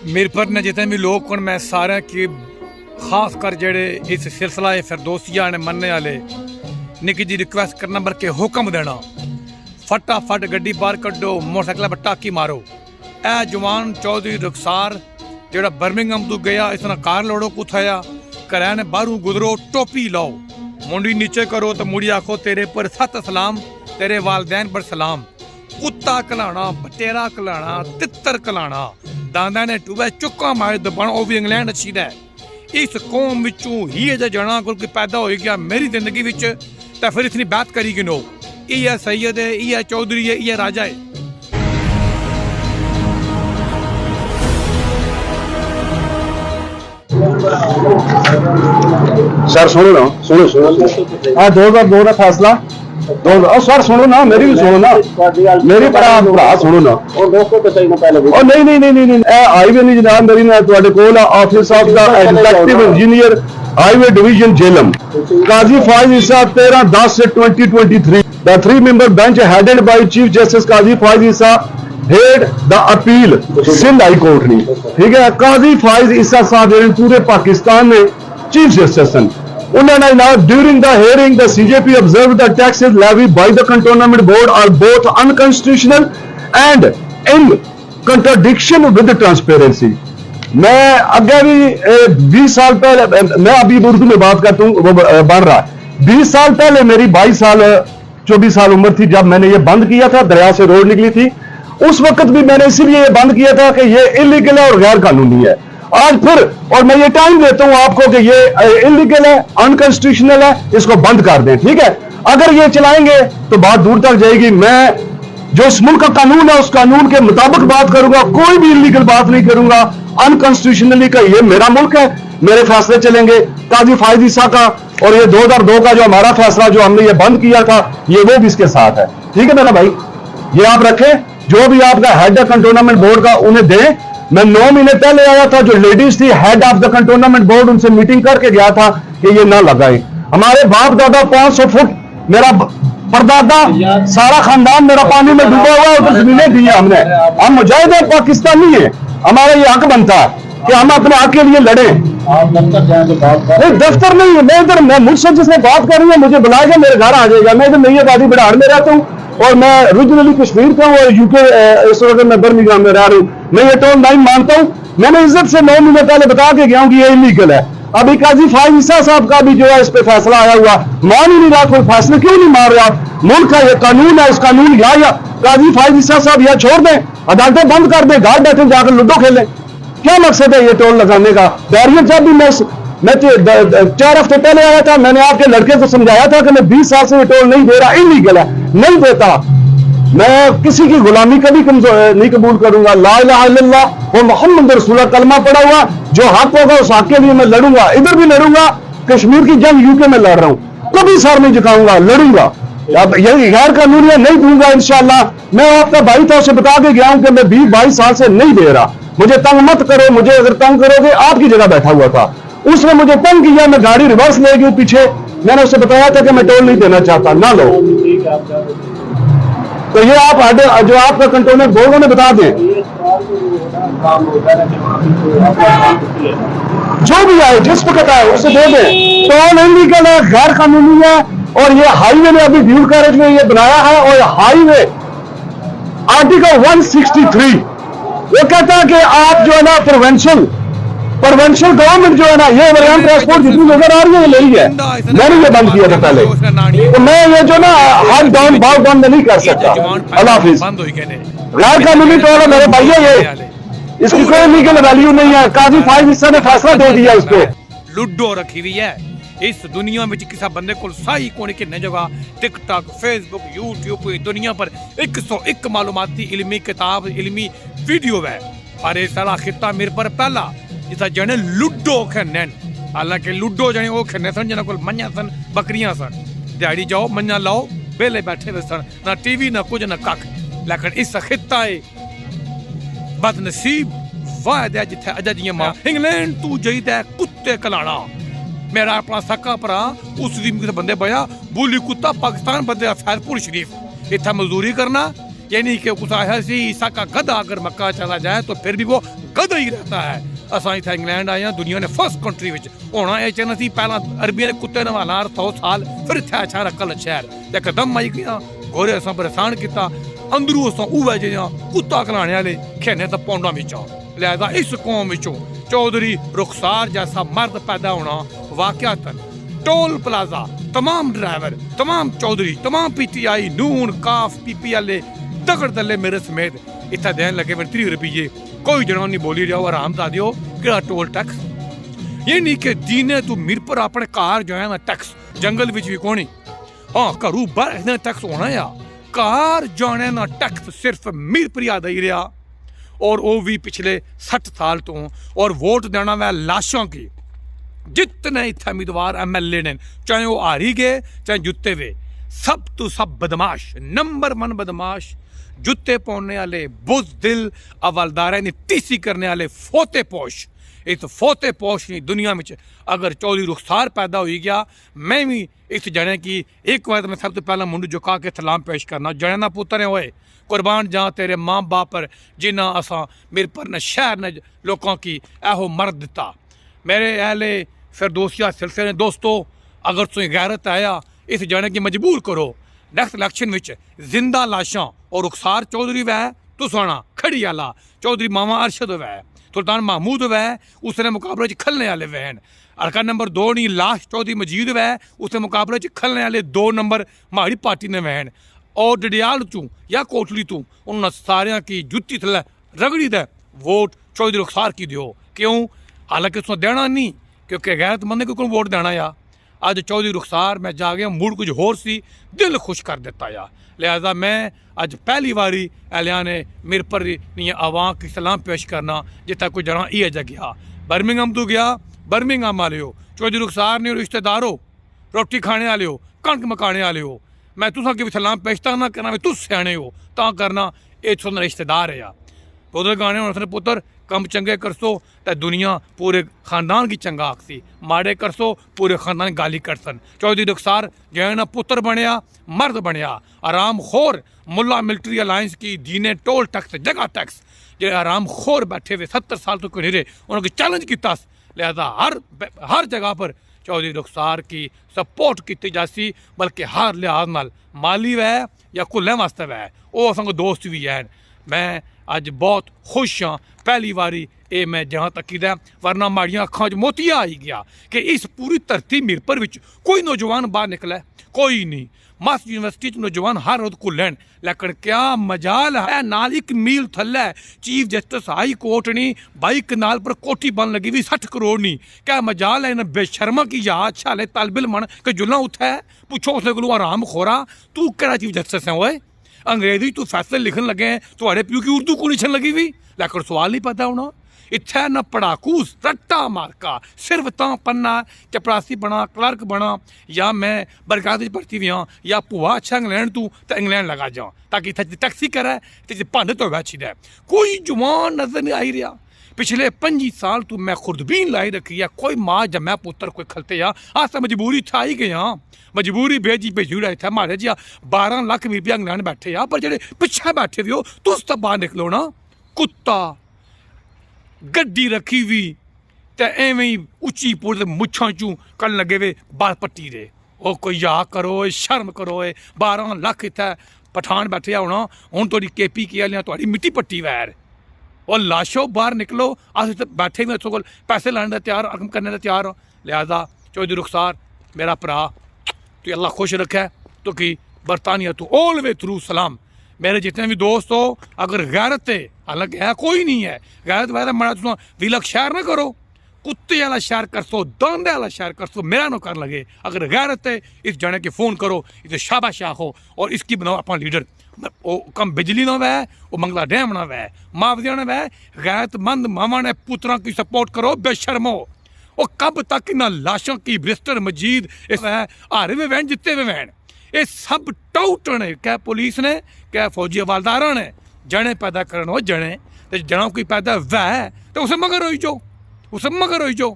मीरपुर ने जितने भी लोग कौन मैं सारे की खास कर जेड़े इस सिलसिला फिरदौसिया ने मनने वाले निकी जी रिक्वेस्ट करना बल्कि हुक्म देना फटाफट गड्डी बाहर कड्डो मोटरसाइकिल पर टाकी मारो। ए जवान चौधरी रुखसार जेड़ा बर्मिंघम तो गया इसने कार लोड़ो कुथाया घरै ने बाहरों गुजरो टोपी लाओ मुंडी नीचे करो तो मुड़ी आखो तेरे पर सत सलाम तेरे वालदैन पर सलाम। कुत्ता कलाना बटेरा कलाना तितर कलाना दादा ने टूबे चुक्का मारे दबाना वो भी इंग्लैंड अच्छी है। इस कौम विचों ही जो जना कोई पैदा हो गया मेरी जिंदगी विच तो फिर इतनी बात करी गिनो ये सैयद है ये चौधरी है ये राजा है। सर सुनो ना सुनो सुनो हाँ 2002 का फैसला सर सुनो ना मेरी भी सुनो ना मेरी भरा सुनो ना नहीं नहीं नहीं नहीं हाईवे नहीं जनाब मेरी ना ਤੁਹਾਡੇ ਕੋਲ office of the executive engineer highway division Jhelum Qazi Faez Isa 13/10 से 2023 the 3-member bench headed by Chief Justice Qazi Faez Isa head the appeal Sindh high court ने ठीक है। काजी फाइज ईसा साहब पूरे पाकिस्तान में चीफ जस्टिस हैं उन्होंने now during the hearing the CJP observed the taxes levied by the cantonment board are both unconstitutional and in contradiction with the transparency। मैं अगर भी 20 साल पहले मैं अभी उर्दू में बात करता हूँ बन रहा है 20 साल पहले मेरी 22 साल 24 साल उम्र थी जब मैंने ये बंद किया था दरिया से रोड निकली थी उस वक्त भी मैंने इसीलिए ये बंद किया था कि ये इलीगल है और गैर कानूनी है। आज फिर और मैं ये टाइम देता हूं आपको कि ये इलीगल है अनकॉन्स्टिट्यूशनल है इसको बंद कर दें ठीक है। अगर ये चलाएंगे तो बात दूर तक जाएगी। मैं जो इस मुल्क का कानून है उस कानून के मुताबिक बात करूंगा कोई भी इलीगल बात नहीं करूंगा। अनकॉन्स्टिट्यूशनली का ये मेरा मुल्क है मेरे फैसले चलेंगे। काजी फाइज ईसा का और ये 2002 का जो हमारा फैसला जो हमने ये बंद किया था ये वो भी इसके साथ है ठीक है मेरा भाई। ये आप रखें जो भी आपका हेड है कंटोनमेंट बोर्ड का उन्हें दें। मैं 9 महीने पहले आया था जो लेडीज थी head of the cantonment board उनसे मीटिंग करके गया था कि ये ना लगाए। हमारे बाप दादा 500 फुट मेरा परदादा सारा खानदान मेरा पानी में डूबा हुआ है उधर जमीनें दी है हमने। हम मुजाहिद हैं पाकिस्तानी है हमारा ये हक बनता है कि हम अपने हक के लिए लड़े। नहीं दफ्तर नहीं है मैं इधर मैं मुझसे जिसने बात कर रही है मुझे बुलाएगा मेरे घर आ जाएगा। मैं इधर नई आबादी बिहार में रहता हूँ और मैं ओरिजिनली कश्मीर का हूँ और यूके इस वक्त मैं बर्मिंघम में रह रहा हूँ। मैं ये टोल लाइन मानता हूँ मैंने इज्जत से 9 महीने पहले बता के गया हूँ कि ये इलीगल है। अभी काजी फाइज ईसा साहब का भी जो है इस पे फैसला आया हुआ मान ही नहीं रहा कोई फैसले क्यों नहीं मार रहे आप। मुल्क का ये कानून है इस कानून या काजी फाइज ईसा साहब या छोड़ दें अदालतें बंद कर दें घर बैठे जाकर लूडो खेलें। क्या मकसद है ये टोल लगाने का। बैरियर जब भी मैं 4 हफ्ते पहले आया था मैंने आपके लड़के को समझाया था कि मैं 20 साल से ये टोल नहीं दे रहा इलीगल है नहीं देता। मैं किसी की गुलामी कभी नहीं कबूल करूंगा। ला इलाहा इल्लल्लाह और मोहम्मद रसूलुल्लाह कलमा पड़ा हुआ जो हक होगा उस हक के लिए मैं लड़ूंगा। इधर भी लड़ूंगा कश्मीर की जंग यूके में लड़ रहा हूं कभी सर नहीं झुकाऊंगा लड़ूंगा। अब यही गैर कानूनी नहीं दूंगा इंशाल्लाह। मैं आपका भाई था उसे बता के गया हूं कि मैं 20-22 साल से नहीं दे रहा। मुझे तंग मत करो मुझे अगर तंग करोगे आपकी जगह बैठा हुआ था उसने मुझे तंग किया मैं गाड़ी रिवर्स ले गई पीछे मैंने उसे बताया था कि मैं टोल नहीं देना चाहता ना लो। तो ये आप जो आपका कंटोनमेंट बोर्ड ने बता दें जो भी आए जिस वक्त आए उसे दे दें। टोल इलीगल है गैर कानूनी है और ये हाईवे ने अभी ड्यूल कैरेज में ये बनाया है और हाईवे आर्टिकल 163 वो कहता है कि आप जो है ना प्रोवेंशियल गवर्नमेंट जो है ना ये वरियान ट्रांसपोर्ट जितनी नजर आ रही है ये मेरी है मैंने ये बंद किया था पहले तो मैं ये जो ना हाथ डाउन भाव बंद नहीं कर सकता। अल्लाह हाफिज। गैर कानूनी टोल है मेरे भैया ये इसकी कोई लीगल वैल्यू नहीं है। काजी फाइज ईसा ने फैसला दे दिया उस पर लुडो रखी हुई है इस दुनिया में किसी बंदे को सही कोने किन्ने जगह टिकटॉक फेसबुक यूट्यूब दुनिया पर 101 मालूमाती इल्मी किताब इल्मी वीडियो है और ये सारा खिता मेरे पर पहला जिसा जने लुडो खेलने हालांकि लुडो जने वो खेलने सन जिन्होंने को मन्या सन बकरियां सन दिहाड़ी जाओ मन्या लाओ बेले बैठे हुए सन ना टीवी ना कुछ ना कख। लेकिन इस खिता है बदनसीब वायद है जिथे अजा जी मां इंग्लैंड तू जाइदा कुत्ते कलाना मेरा अपना सक्का भरा उस बंदे बया बोली कुत्ता पाकिस्तान बंदे फैजपुर शरीफ इतना मजदूरी करना यानी कि कुछ आया सी ईसा का गधा अगर मक्का चला जाए तो फिर भी वो गधा ही रहता है। असा इतना इंग्लैंड आए हैं दुनिया ने फर्स्ट कंट्री में होना यह चाहना सी पहला अरबिया ने कुत्ते नवाला 100 साल फिर इतना अच्छा रखल शहर एकदम आई गया गोरे असा परेशान किया अंदरू असा उवे जिहा कुत्ता खलाने वाले खेने तो पौंडा बिचों लिहाजा इस कौम विचों चौधरी रुखसार जैसा मर्द पैदा होना वाकयातन टोल प्लाजा तमाम ड्राइवर तमाम चौधरी तमाम PTI नून काफ PPL दगड़ दले मेरे समेत इतना देन लगे मैं 30 रुपये कोई जना नहीं बोली रहा आराम दा दियो कि टोल टैक्स ये नहीं कि दीने तू मीर पर अपने कार जो है ना टैक्स जंगल विच भी कोनी हाँ घरू बाहर टैक्स होना या कार जाने ना टैक्स सिर्फ मीर पर याद ही रहा और वो भी पिछले 60 साल तो और वोट देना वह लाशों की जितने इतने उम्मीदवार MLA ने चाहे वो हारी गए चाहे जुत्ते वे सब तो सब बदमाश नंबर 1 बदमाश जुत्ते पाने वाले बुज़दिल अवलदार तीसी करने वाले फोते पोश इस फोते पोश की दुनिया में अगर चौधरी रुखसार पैदा हो गया मैं भी इस जने की एक बार मैं सब तो पहला मुंडू झुका के सलाम पेश करना जने ना पुत्र है होए कुर्बान जा तेरे माँ बाप पर जिन्ना असा मेरे पर न शहर ने लोगों की एहो मर्द दिता मेरे अहले फिरदौसिया सिलसिले दोस्तों अगर तुम गैरत आया इस जने की मजबूर करो नेक्स्ट इलेक्शन में जिंदा लाशां और रुखसार चौधरी वह तुसाना खड़ी आला चौधरी मामा अरशद वह सुल्तान महमूद वह उसने मुकाबले खलने वाले वहन अरका नंबर 2 नहीं लाश चौधरी मजीद वह उसने मुकाबले खलने वाले 2 नंबर माड़ी पार्टी ने वहन और डडियाल तू या कोटली तू उन्होंने सारिया की जुत्ती थले रगड़ी दे वोट चौधरी रुखसार की दियो क्यों हालांकि उसने देना नहीं क्योंकि गैरतमंद को वोट देना या अज चौधरी रुखसार मैं जा गया मूड कुछ होर सी दिल खुश कर देता या लिहाजा मैं अज पहली बारी एलिया ने मेरे पर नहीं आवाम की सलाम पेश करना जितना कोई जना ये जगह बर्मिंगम तो गया बर्मिंगम वाले हो चौधरी रुखसार ने रिश्तेदारों रोटी खाने वाले हो कणक मकाने वाले हो मैं तुसा की भी सलाम पेश ना करना भी तुस सियाने हो ता करना ये थोड़ा रिश्तेदार है पुत्र गाने उन्होंने पुत्र कम चंगे करसो तो दुनिया पूरे खानदान की चंगा आखसी माड़े करसो पूरे खानदान गाली करसन चौधरी रुखसार जैन पुत्र बनया मर्द बनया आराम खोर मुल्ला मिलिट्री अलायंस की दीने टोल टैक्स जगह टैक्स जो आराम खोर बैठे हुए 70 साल तो नहीं रहे उन्होंने चैलेंज किया लिहाजा हर जगह पर चौधरी रुखसार की सपोर्ट की जासी बल्कि हर लिहाज नाल माली वै या कुल्ले वास्ते वै वो असंग दोस्त भी हैं मैं अज बहुत खुश हाँ पहली बारी ये मैं जहाँ तक कि वरना माड़ियाँ अखां च मोतिया आई गया कि इस पूरी धरती मिरपर विच कोई नौजवान बाहर निकला कोई नहीं मास यूनिवर्सिटी च नौजवान हर रोज घुलन लेकिन क्या मजाल है नाल 1 मील थल्ले चीफ जस्टिस हाई कोर्ट नहीं बाइक नाल पर कोठी बन लगी भी 60 करोड़ नहीं क्या मजाल है इन बेशर्मा की याद छाले तलबिल मन के जुल्ला उत्थे पूछो उसने को आराम खोरा तू केड़ा चीफ जस्टिस है ओए अंग्रेजी तू फैसले लिखन लगे हैं थोड़े प्यू की उर्दू को लिखन लगी भी लेकिन सवाल नहीं पता होना इत्थे न पढ़ाकूस रट्टा मारका सिर्फ ता पन्ना चपरासी बना क्लर्क बना या मैं बरकात भर्ती भी हाँ या भुआ अच्छा इंग्लैंड तू तो इंग्लैंड लगा जा ताकि इतने टैक्सी करे तो भंड तो वैसी दे कोई जुबान नजर नहीं आई रहा पिछले 25 साल तू मैं खुर्दबीन लाई रखी है कोई माँ जमै पुत्र कोई खलते आ आज तो मजबूरी था ही गया मजबूरी भेजी भेजूड़ा इतना मारे जी 12 लाख रुपया इंग्लैंड बैठे आ पर जेडे पिछे बैठे भी हो तुस तो बाहर निकलो ना कुत्ता गड्डी रखी हुई तो एवं ही उच्ची पुल मुछां चू कल लगे वे बाल पट्टी दे ओ कोई या करो शर्म करो 12 लाख इतने पठान बैठे होना हूँ थोड़ी KP की लिया थोड़ी मिट्टी पट्टी वैर और लाशो बाहर निकलो अस बैठे हुए को पैसे लाने का तैयार रकम करने का तैयार हो लिहाजा चौधरी रुखसार मेरा भरा तो अल्लाह खुश रखे तो कि बरतानिया तो ऑल वे थ्रू सलाम मेरे जितने भी दोस्त हो अगर गैरत है हालांकि है कोई नहीं है गैरत वैर मरा तुम विलक शहर ना करो कुत्ते वाला शहर कर सो दांदे वाला शहर कर सो मेरा नो कर लगे अगर गैरत है इस जने के फ़ोन करो इसे शाबाशाह हो और इसकी बनाओ अपना लीडर वो कम बिजली ना वह वो मंगला डैम ना वह मावदिया ना वह गैरतमंद मामा ने पुत्रों की सपोर्ट करो बेशर्मो और कब तक ना लाशों की ब्रिस्टर मजीद हारे में वहन जितने में वहन ये सब टाउट ने क्या पुलिस ने क्या फौजी हवालदारा ने जने पैदा करना हो जने तो जना कोई पैदा वह तो उसे मगर हो जो